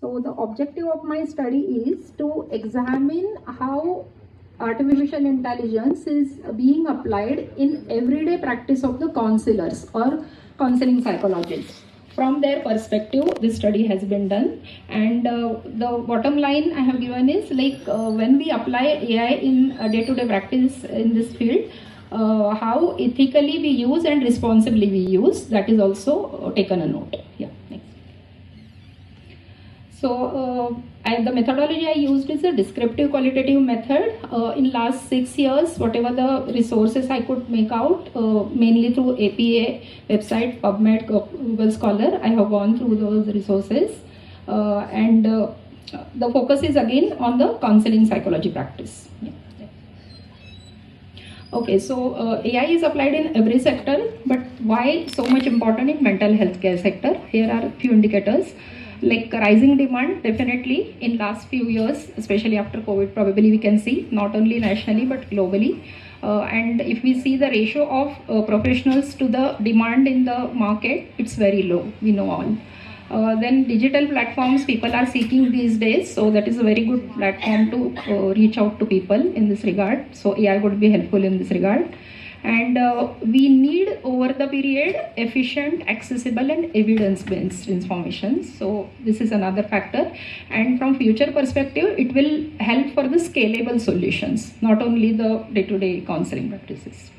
So the objective of my study is to examine how artificial intelligence is being applied in everyday practice of the counselors or counseling psychologists. From their perspective, this study has been done, and the bottom line I have given is when we apply AI in day-to-day practice in this field, how ethically we use and responsibly we use, that is also taken a note. Yeah, next. So the methodology I used is a descriptive qualitative method. In last 6 years, whatever the resources I could make out, mainly through APA website, PubMed, Google Scholar, I have gone through those resources. And the focus is again on the counseling psychology practice. Yeah. Okay, so AI is applied in every sector, but why so much important in mental health care sector? Here are a few indicators. Like rising demand, definitely in last few years, especially after COVID, probably we can see not only nationally but globally. And if we see the ratio of professionals to the demand in the market, it's very low, we know all. Then digital platforms people are seeking these days, so that is a very good platform to reach out to people in this regard. So AI would be helpful in this regard. And we need over the period efficient, accessible and evidence-based information. So this is another factor, and from future perspective it will help for the scalable solutions, not only the day-to-day counseling practices.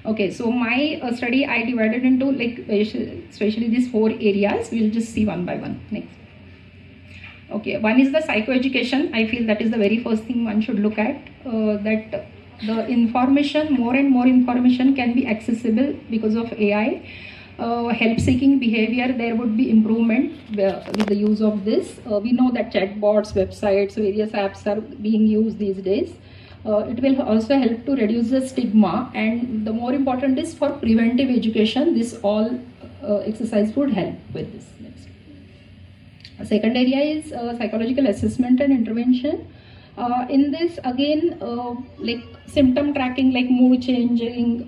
Okay, so my study I divided into especially these 4 areas. We'll just see one by one. Next. Okay, one is the psychoeducation. I feel that is the very first thing one should look at, that the information, more and more information can be accessible because of AI. Help-seeking behavior, there would be improvement with the use of this. We know that chatbots, websites, various apps are being used these days. It will also help to reduce the stigma, and the more important is for preventive education. This all exercise would help with this. Second area is psychological assessment and intervention. In this again, like symptom tracking, like mood changing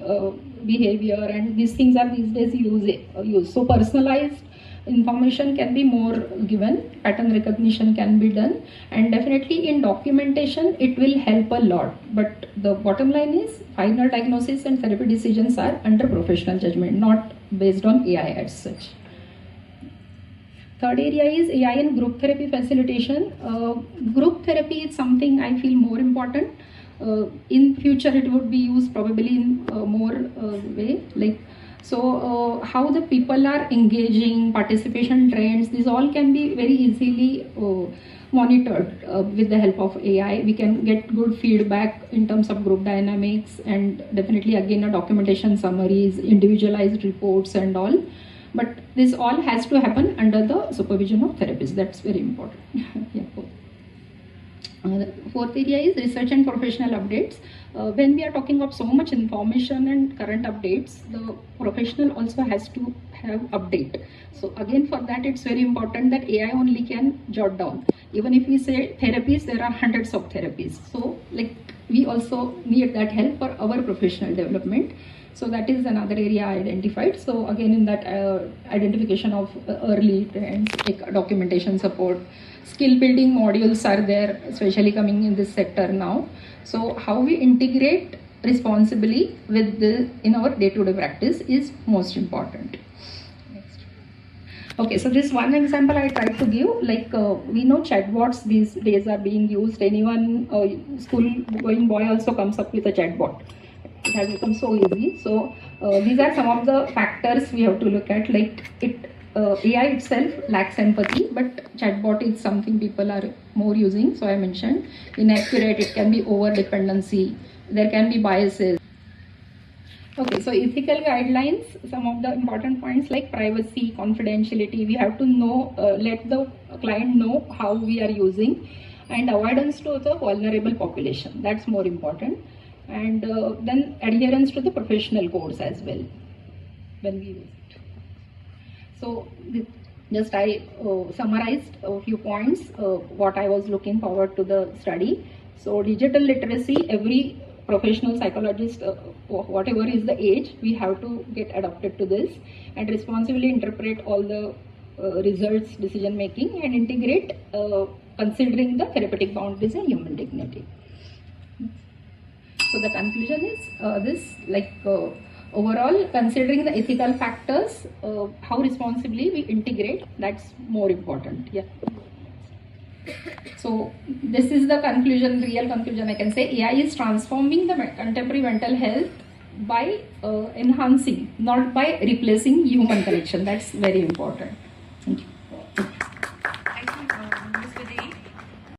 behavior, and these things are these days used. So personalized information can be more given, pattern recognition can be done, and definitely in documentation it will help a lot. But the bottom line is final diagnosis and therapy decisions are under professional judgment, not based on AI as such. Third area is AI in group therapy facilitation. Group therapy is something I feel more important. In future it would be used probably in more way. So how the people are engaging, participation trends, these all can be very easily monitored with the help of AI. We can get good feedback in terms of group dynamics, and definitely again a documentation summaries, individualized reports and all. But this all has to happen under the supervision of therapists. That's very important. Yeah. Fourth area is research and professional updates. When we are talking of so much information and current updates, the professional also has to have update. So again, for that it's very important that AI only can jot down. Even if we say therapies, there are hundreds of therapies. So we also need that help for our professional development. So that is another area I identified. So again, in that identification of early trends, like documentation support, skill building modules are there, especially coming in this sector now. So how we integrate responsibly with in our day-to-day practice is most important. Next. Okay, so this one example I tried to give, we know chatbots these days are being used. Anyone, school-going boy also comes up with a chatbot. It has become so easy. So these are some of the factors we have to look at. AI itself lacks empathy, but chatbot is something people are more using. So I mentioned inaccurate, it can be over dependency, there can be biases. Okay, so ethical guidelines, some of the important points like privacy, confidentiality, we have to know, let the client know how we are using, and avoidance to the vulnerable population, that's more important. And then adherence to the professional codes as well when we use it. So just I summarized a few points what I was looking forward to the study. So digital literacy, every professional psychologist, whatever is the age, we have to get adapted to this and responsibly interpret all the results decision making and integrate considering the therapeutic boundaries and human dignity. So the conclusion is overall, considering the ethical factors, how responsibly we integrate, that's more important. Yeah. So this is the conclusion, real conclusion I can say. AI is transforming the contemporary mental health by enhancing, not by replacing human connection. That's very important. Thank you.